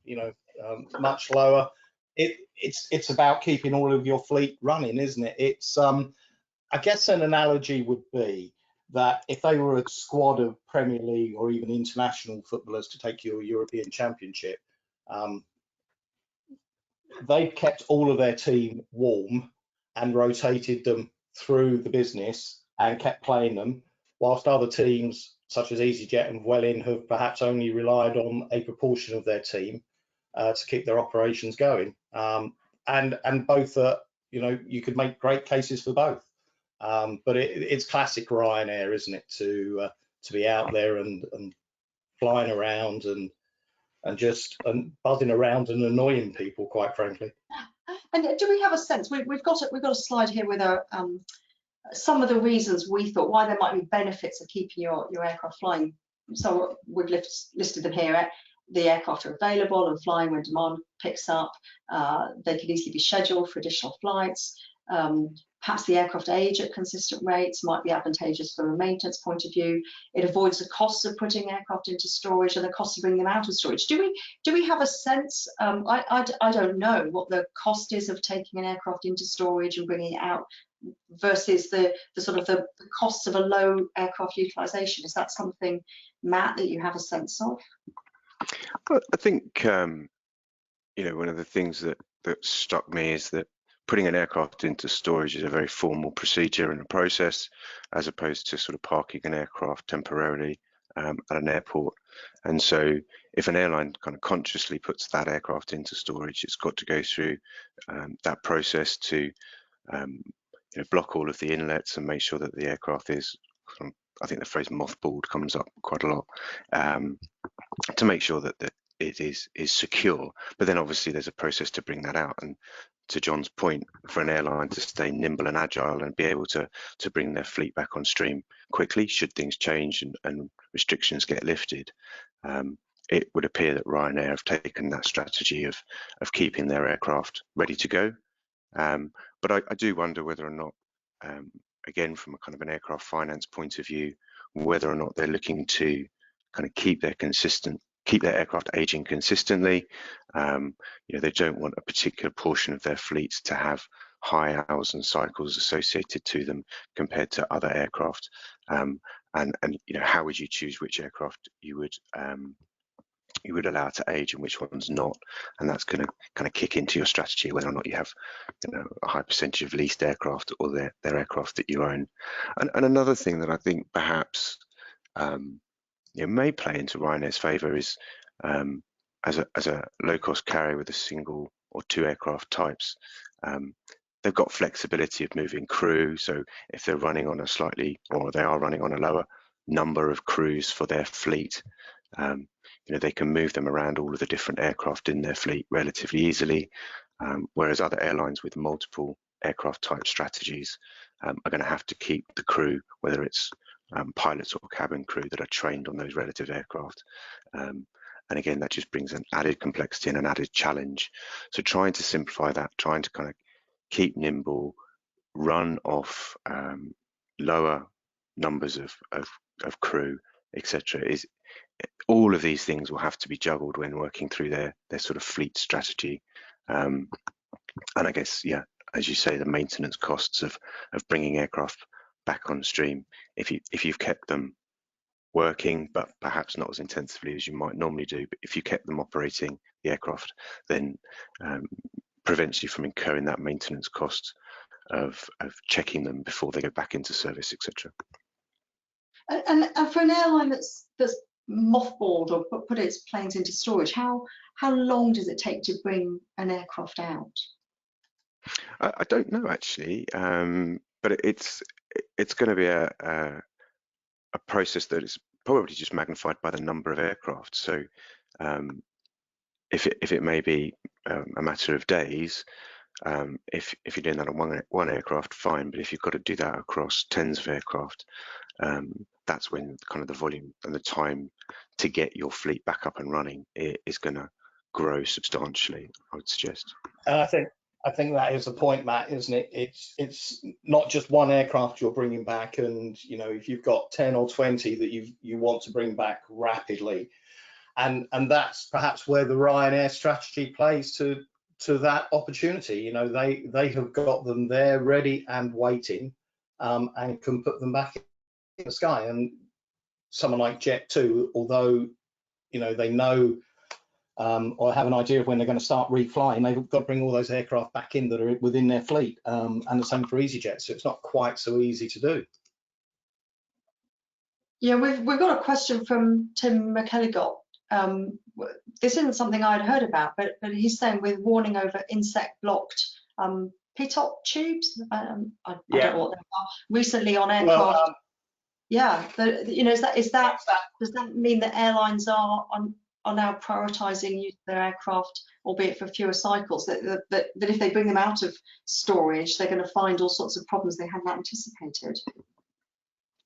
much lower. It's about keeping all of your fleet running, isn't it? It's I guess an analogy would be that if they were a squad of Premier League or even international footballers to take your European Championship, they've kept all of their team warm and rotated them through the business and kept playing them, whilst other teams such as EasyJet and Vueling have perhaps only relied on a proportion of their team to keep their operations going. And both are, you know, you could make great cases for both. But it's classic Ryanair, isn't it, to be out there and flying around and just buzzing around and annoying people, quite frankly. And do we have a sense? We've got a slide here with some of the reasons we thought why there might be benefits of keeping your aircraft flying. So we've listed them here. The aircraft are available and flying when demand picks up. They can easily be scheduled for additional flights. Perhaps the aircraft age at consistent rates might be advantageous from a maintenance point of view. It avoids the costs of putting aircraft into storage and the cost of bringing them out of storage. Do we have a sense? I don't know what the cost is of taking an aircraft into storage and bringing it out versus the sort of the costs of a low aircraft utilization. Is that something, Matt, that you have a sense of? Well, I think you know, one of the things that struck me is that putting an aircraft into storage is a very formal procedure and a process, as opposed to sort of parking an aircraft temporarily at an airport. And so if an airline kind of consciously puts that aircraft into storage, it's got to go through that process to you know, block all of the inlets and make sure that the aircraft is, I think the phrase mothballed comes up quite a lot, to make sure that it is secure. But then obviously there's a process to bring that out. And to John's point, for an airline to stay nimble and agile and be able to bring their fleet back on stream quickly should things change and restrictions get lifted, it would appear that Ryanair have taken that strategy of keeping their aircraft ready to go. But I do wonder whether or not, again, from a kind of an aircraft finance point of view, whether or not they're looking to kind of keep their aircraft aging consistently. You know, they don't want a particular portion of their fleets to have high hours and cycles associated to them compared to other aircraft. And you know, how would you choose which aircraft you would allow to age and which ones not? And that's going to kind of kick into your strategy whether or not you have, you know, a high percentage of leased aircraft or their aircraft that you own. And another thing that I think perhaps you know, may play into Ryanair's favour is as a low-cost carrier with a single or two aircraft types, they've got flexibility of moving crew. So if they're running on they are running on a lower number of crews for their fleet, you know, they can move them around all of the different aircraft in their fleet relatively easily, whereas other airlines with multiple aircraft type strategies are going to have to keep the crew, whether it's pilots or cabin crew, that are trained on those relative aircraft. And again, that just brings an added complexity and an added challenge. So trying to simplify that, trying to kind of keep nimble, run off lower numbers of crew, etc. Is all of these things will have to be juggled when working through their sort of fleet strategy. And I guess, yeah, as you say, the maintenance costs of bringing aircraft back on stream if you've kept them working, but perhaps not as intensively as you might normally do, but if you kept them operating the aircraft, then prevents you from incurring that maintenance cost of checking them before they go back into service, etc. And for an airline that's mothballed or put its planes into storage, how long does it take to bring an aircraft out? I don't know actually, but it's going to be a process that is probably just magnified by the number of aircraft. So if it may be a matter of days, if you're doing that on one aircraft, fine. But if you've got to do that across tens of aircraft, that's when kind of the volume and the time to get your fleet back up and running is going to grow substantially, I would suggest. And I think that is the point, Matt, isn't it? It's not just one aircraft you're bringing back, and you know, if you've got 10 or 20 that you want to bring back rapidly, and that's perhaps where the Ryanair strategy plays to that opportunity. You know, they have got them there ready and waiting, and can put them back in the sky. And someone like Jet2, although you know they know or have an idea of when they're going to start reflying, they've got to bring all those aircraft back in that are within their fleet, and the same for EasyJet. So it's not quite so easy to do. Yeah, we've got a question from Tim McElligott. This isn't something I'd heard about, but he's saying with warning over insect blocked pitot tubes. I don't know what they are. Recently on aircraft. Well, yeah, you know, does that mean that airlines are now prioritising use of their aircraft, albeit for fewer cycles? That if they bring them out of storage, they're going to find all sorts of problems they hadn't anticipated.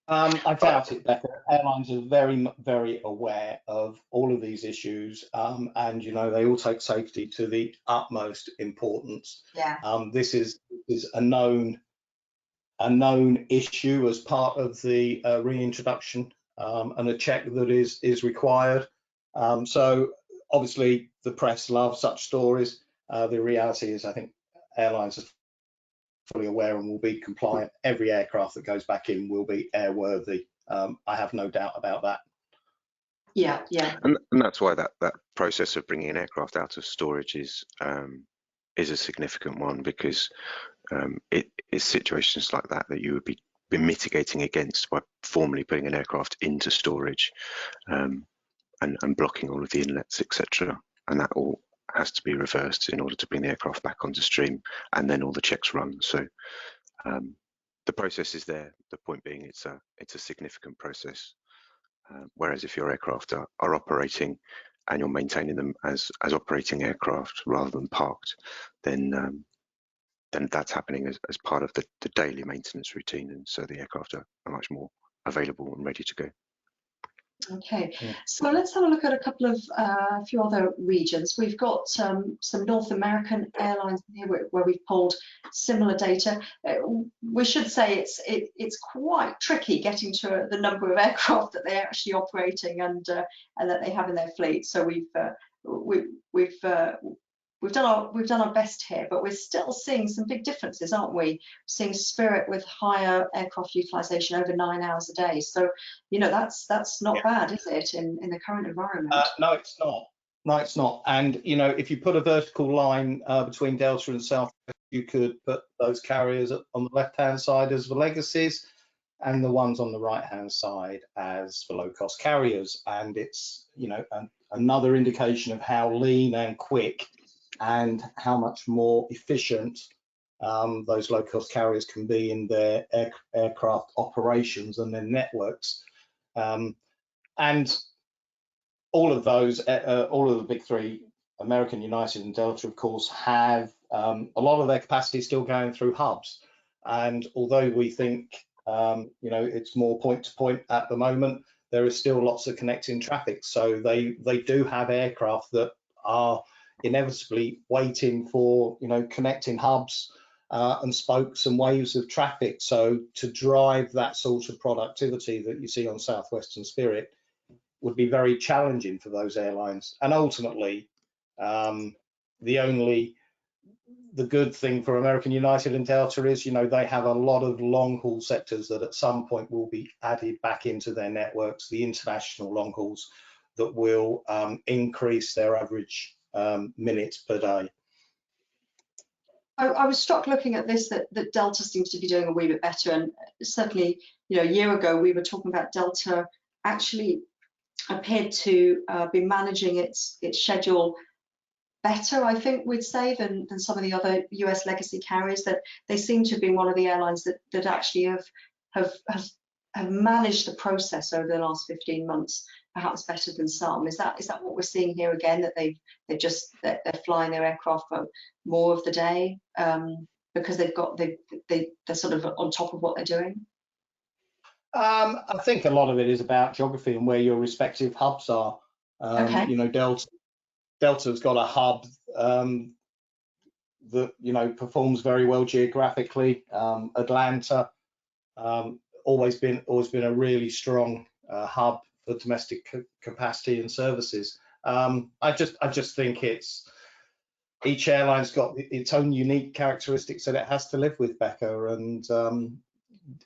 I doubt it, Becca. Airlines are very, very aware of all of these issues, and you know they all take safety to the utmost importance. Yeah. This is a known issue as part of the reintroduction, and a check that is required. So obviously the press love such stories. The reality is, I think airlines are fully aware and will be compliant. Every aircraft that goes back in will be airworthy. I have no doubt about that. Yeah, yeah. And that's why that process of bringing an aircraft out of storage is a significant one, because it is situations like that you would be mitigating against by formally putting an aircraft into storage, and blocking all of the inlets, etc. And that all has to be reversed in order to bring the aircraft back onto stream, and then all the checks run. So the process is there. The point being, it's a significant process. Whereas if your aircraft are operating and you're maintaining them as operating aircraft rather than parked, then that's happening as part of the daily maintenance routine, and so the aircraft are much more available and ready to go. Okay, Yeah. so let's have a look at a few other regions. We've got some North American airlines here where we've pulled similar data. We should say it's quite tricky getting to the number of aircraft that they're actually operating and that they have in their fleet. So we've done our best here, but we're still seeing some big differences, aren't we? Seeing Spirit with higher aircraft utilization over 9 hours a day. So, you know, that's not bad, is it, in the current environment? No, it's not. No, it's not. And you know, if you put a vertical line between Delta and Southwest, you could put those carriers on the left-hand side as the legacies, and the ones on the right-hand side as the low-cost carriers. And it's, you know, another indication of how lean and quick and how much more efficient those low-cost carriers can be in their aircraft operations and their networks. And all of those, all of the big three, American, United and Delta, of course, have a lot of their capacity still going through hubs. And although we think, you know, it's more point to point at the moment, there is still lots of connecting traffic. So they do have aircraft that are inevitably waiting for, you know, connecting hubs and spokes and waves of traffic. So to drive that sort of productivity that you see on Southwest and Spirit would be very challenging for those airlines. And ultimately, the only the good thing for American United and Delta is, you know, they have a lot of long haul sectors that at some point will be added back into their networks, the international long hauls that will increase their average minutes per day. I was struck looking at this that Delta seems to be doing a wee bit better, and certainly, you know, a year ago we were talking about Delta actually appeared to be managing its schedule better, I think we'd say, than some of the other US legacy carriers. That they seem to have been one of the airlines that actually have managed the process over the last 15 months perhaps better than some. Is that what we're seeing here again, that they're flying their aircraft for more of the day because they're sort of on top of what they're doing? I think a lot of it is about geography and where your respective hubs are. Okay. You know, Delta's got a hub that, you know, performs very well geographically. Atlanta, always been a really strong hub for domestic capacity and services. I just think each airline's got its own unique characteristics that it has to live with, Becca, and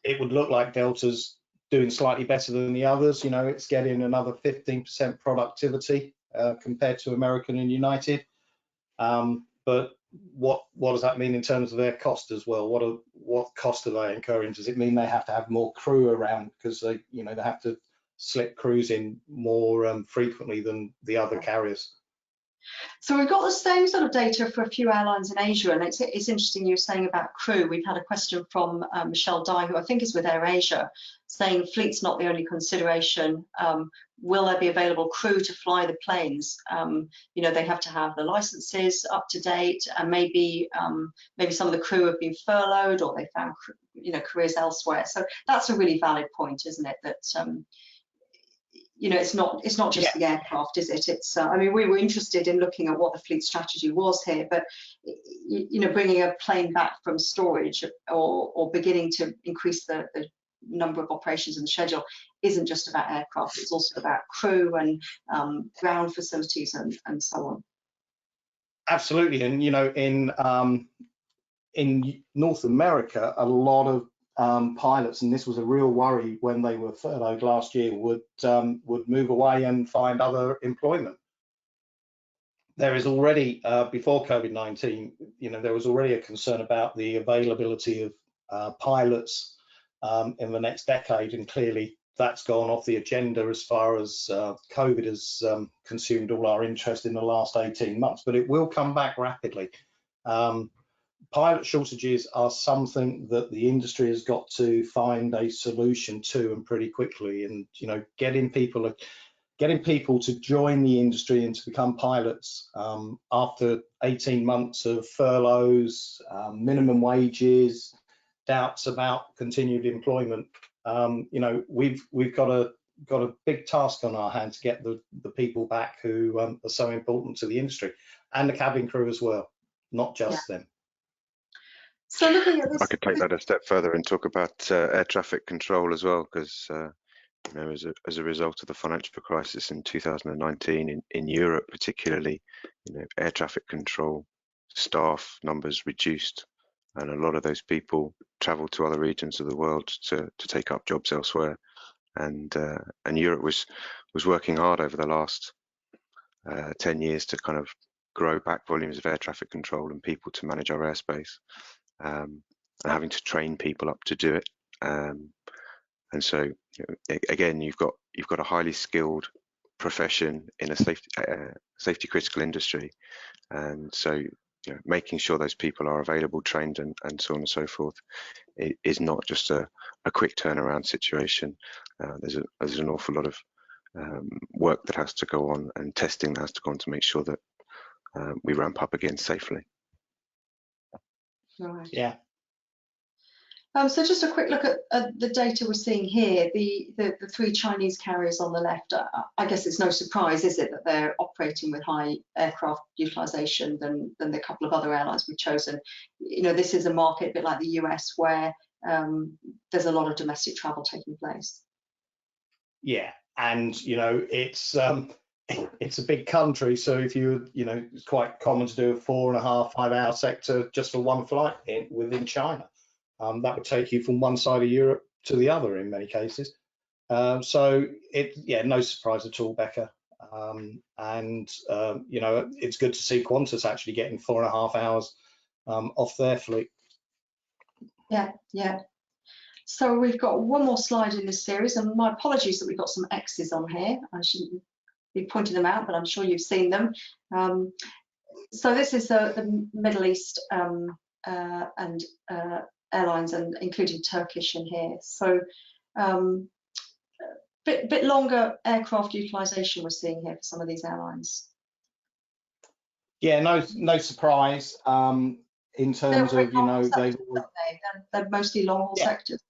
it would look like Delta's doing slightly better than the others. You know, it's getting another 15% productivity compared to American and United. But what does that mean in terms of their cost as well? What cost are they incurring? Does it mean they have to have more crew around because they have to slip crews in more frequently than the other carriers? So we've got the same sort of data for a few airlines in Asia, and it's interesting you're saying about crew. We've had a question from Michelle Dye, who I think is with AirAsia, saying fleet's not the only consideration. Will there be available crew to fly the planes? You know, they have to have the licenses up to date, and maybe some of the crew have been furloughed or they found careers elsewhere. So that's a really valid point, isn't it? That you know, it's not just the aircraft, is it? It's I mean, we were interested in looking at what the fleet strategy was here, but you know, bringing a plane back from storage or beginning to increase the number of operations in the schedule isn't just about aircraft. It's also about crew and ground facilities and so on. Absolutely, and you know, in North America, a lot of pilots, and this was a real worry when they were furloughed last year, would move away and find other employment. There is already, before COVID-19, you know, there was already a concern about the availability of pilots in the next decade, and clearly that's gone off the agenda as far as COVID has consumed all our interest in the last 18 months, but it will come back rapidly. Pilot shortages are something that the industry has got to find a solution to, and pretty quickly. And you know, getting people to join the industry and to become pilots after 18 months of furloughs, minimum wages, doubts about continued employment. You know, we've got a big task on our hands to get the people back who are so important to the industry, and the cabin crew as well, not just them. So looking at this, I could take that a step further and talk about air traffic control as well, because you know, as a result of the financial crisis in 2019 in Europe particularly, you know, air traffic control staff numbers reduced, and a lot of those people travelled to other regions of the world to take up jobs elsewhere, and Europe was working hard over the last 10 years to kind of grow back volumes of air traffic control and people to manage our airspace. And having to train people up to do it, and so you know, again, you've got a highly skilled profession in a safety critical industry, and so you know, making sure those people are available, trained, and so on and so forth is not just a quick turnaround situation. There's an awful lot of work that has to go on and testing that has to go on to make sure that we ramp up again safely. right. Yeah. So just a quick look at the data we're seeing here. The three Chinese carriers on the left. I guess it's no surprise, is it, that they're operating with high aircraft utilization than the couple of other airlines we've chosen. You know, this is a market a bit like the US where there's a lot of domestic travel taking place. Yeah, and you know, it's it's a big country, so if it's quite common to do a 4.5, 5-hour sector just for one flight within China. That would take you from one side of Europe to the other in many cases. So no surprise at all, Becca. It's good to see Qantas actually getting 4.5 hours off their fleet. Yeah. So we've got one more slide in this series, and my apologies that we've got some X's on here. I shouldn't be pointing them out, but I'm sure you've seen them. So this is the Middle East and airlines, and including Turkish in here. So bit longer aircraft utilization we're seeing here for some of these airlines. Yeah, no surprise in terms of they're mostly long haul sectors.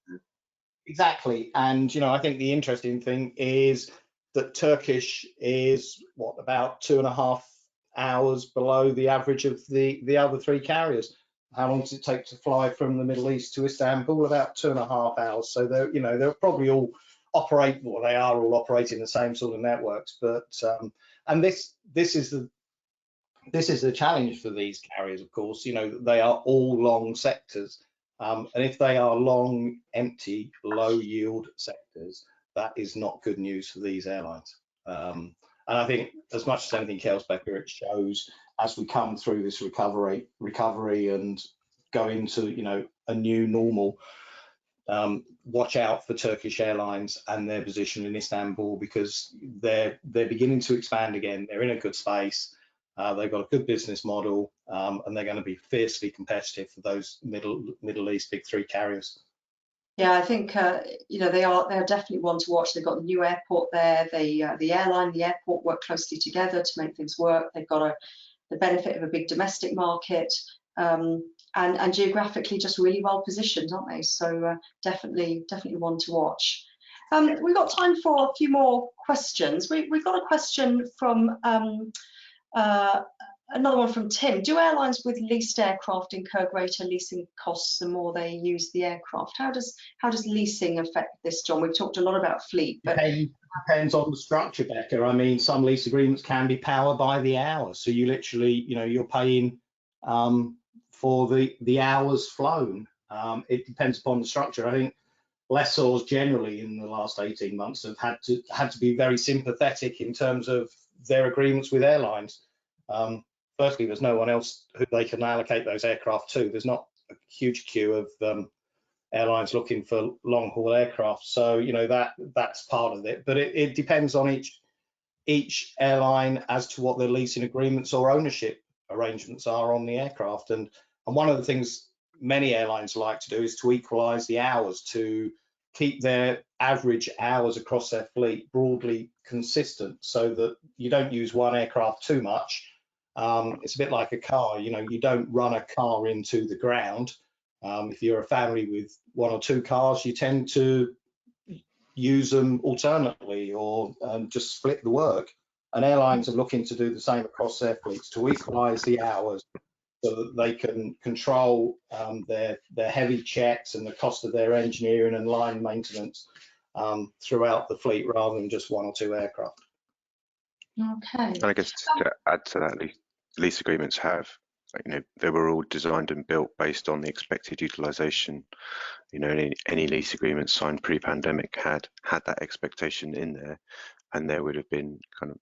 Exactly, and I think the interesting thing is that Turkish is about 2.5 hours below the average of the other three carriers. How long does it take to fly from the Middle East to Istanbul? About 2.5 hours. So they're probably all they are all operating the same sort of networks. But and this is the challenge for these carriers, of course. They are all long sectors, and if they are long, empty, low yield sectors, that is not good news for these airlines. And I think, as much as anything else, Becca, it shows as we come through this recovery and go into a new normal. Watch out for Turkish Airlines and their position in Istanbul, because they're beginning to expand again. They're in a good space. They've got a good business model, and they're going to be fiercely competitive for those Middle East big three carriers. Yeah, I think they're definitely one to watch. They've got the new airport there. The airline, the airport work closely together to make things work. They've got the benefit of a big domestic market, and geographically just really well positioned, aren't they? So definitely one to watch. We've got time for a few more questions. We've got a question from another one from Tim. Do airlines with leased aircraft incur greater leasing costs the more they use the aircraft? How does leasing affect this, John? We've talked a lot about fleet, but depends on the structure, Becca. I mean, some lease agreements can be powered by the hour, so you literally, you're paying for the hours flown. It depends upon the structure. I think lessors generally in the last 18 months have had to be very sympathetic in terms of their agreements with airlines. Firstly, there's no one else who they can allocate those aircraft to. There's not a huge queue of airlines looking for long-haul aircraft, so that's part of it. But it depends on each airline as to what their leasing agreements or ownership arrangements are on the aircraft. And one of the things many airlines like to do is to equalize the hours, to keep their average hours across their fleet broadly consistent, so that you don't use one aircraft too much. It's a bit like a car. You don't run a car into the ground. If you're a family with one or two cars, you tend to use them alternately, or just split the work. And airlines are looking to do the same across their fleets, to equalize the hours so that they can control their heavy checks and the cost of their engineering and line maintenance throughout the fleet, rather than just one or two aircraft. Okay. And I guess to add to that, lease agreements they were all designed and built based on the expected utilization. Any lease agreement signed pre-pandemic had that expectation in there, and there would have been kind of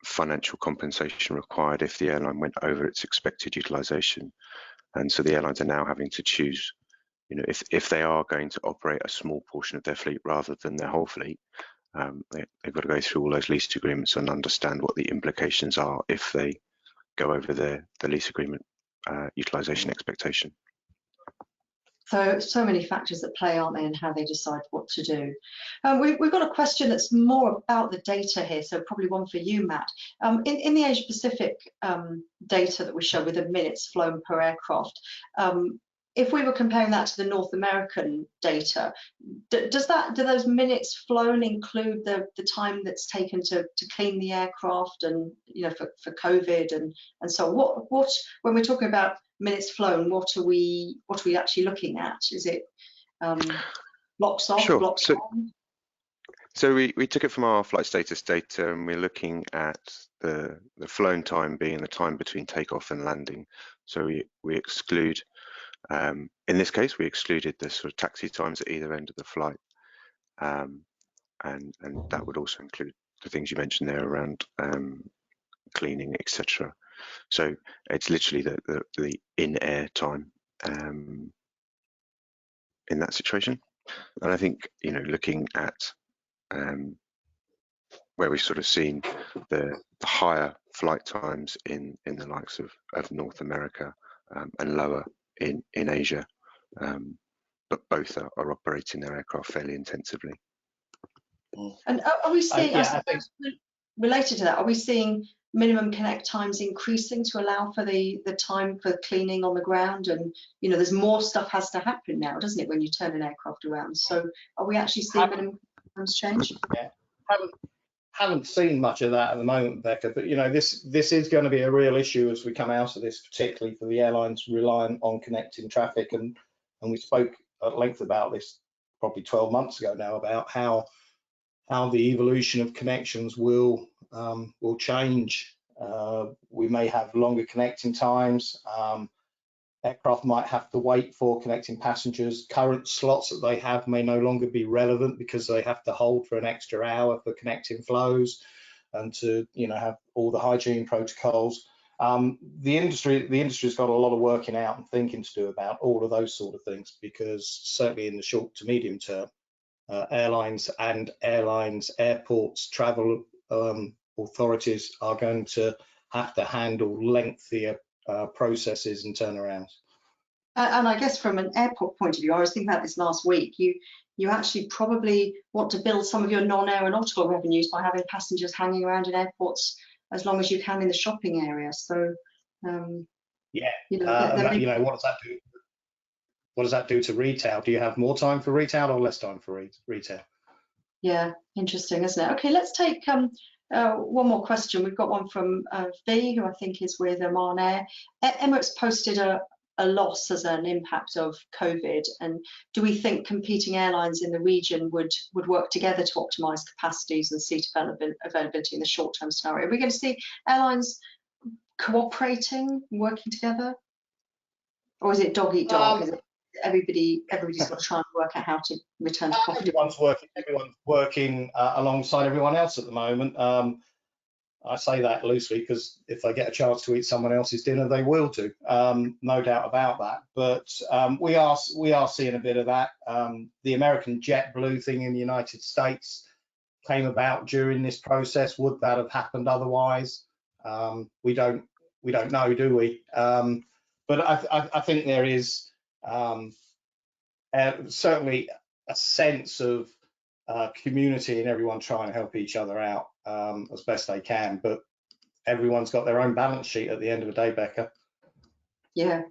financial compensation required if the airline went over its expected utilization. And so the airlines are now having to choose, if they are going to operate a small portion of their fleet rather than their whole fleet, they've got to go through all those lease agreements and understand what the implications are if they go over the lease agreement utilization expectation. So many factors that play, aren't they, in how they decide what to do. We've got a question that's more about the data here, so probably one for you, Matt. In the Asia Pacific data that we show with the minutes flown per aircraft, if we were comparing that to the North American data, do those minutes flown include the time that's taken to clean the aircraft, and for COVID and so on? What when we're talking about minutes flown, what are we actually looking at? Is it blocks off, Sure. blocks on? So we took it from our flight status data, and we're looking at the flown time being the time between takeoff and landing. So we exclude, in this case, we excluded the sort of taxi times at either end of the flight, and that would also include the things you mentioned there around cleaning, etc. So it's literally the in-air time in that situation. And I think, you know, looking at where we've sort of seen the higher flight times in the likes of North America and lower in Asia, but both are operating their aircraft fairly intensively. And are we seeing, I think, related to that, are we seeing minimum connect times increasing to allow for the time for cleaning on the ground? And, you know, there's more stuff has to happen now, doesn't it, when you turn an aircraft around? So are we actually seeing minimum times change? Yeah, haven't seen much of that at the moment, Becca, but you know, this is going to be a real issue as we come out of this, particularly for the airlines reliant on connecting traffic. And we spoke at length about this probably 12 months ago now, about how the evolution of connections will change. We may have longer connecting times. Aircraft might have to wait for connecting passengers. Current slots that they have may no longer be relevant because they have to hold for an extra hour for connecting flows and to, you know, have all the hygiene protocols. The industry's got a lot of working out and thinking to do about all of those sort of things, because certainly in the short to medium term, airlines, airports, travel authorities are going to have to handle lengthier processes and turnarounds. And I guess from an airport point of view, I was thinking about this last week, you actually probably want to build some of your non-aeronautical revenues by having passengers hanging around in airports as long as you can in the shopping area. So yeah, you know, you know, what does that do? What does that do to retail? Do you have more time for retail or less time for retail? Yeah, interesting, isn't it? Okay, let's take one more question. We've got one from V, who I think is with Oman Air. Emirates posted a loss as an impact of COVID, and do we think competing airlines in the region would work together to optimize capacities and seat availability in the short-term scenario? Are we going to see airlines cooperating, working together, or is it dog eat dog? Is it everybody's got to try and work out how to return to profit? Everyone's working alongside everyone else at the moment. I say that loosely because if they get a chance to eat someone else's dinner, they will do. No doubt about that. But we are seeing a bit of that. The American JetBlue thing in the United States came about during this process. Would that have happened otherwise? We don't know, do we? But I think there is certainly a sense of community and everyone trying to help each other out as best they can, but everyone's got their own balance sheet at the end of the day, Becca. Yeah.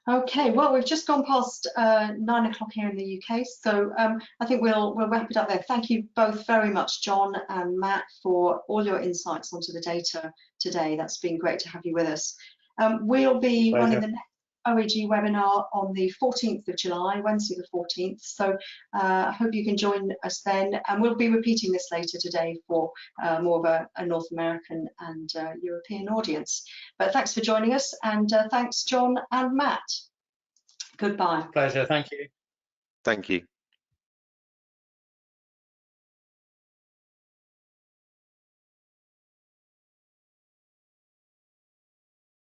Okay, well, we've just gone past 9 o'clock here in the UK, so I think we'll wrap it up there. Thank you both very much, John and Matt, for all your insights onto the data today. That's been great to have you with us. We'll be running the next OAG webinar on the 14th of July, Wednesday the 14th. So I hope you can join us then. And we'll be repeating this later today for more of a North American and European audience. But thanks for joining us, and thanks, John and Matt. Goodbye. Pleasure. Thank you. Thank you.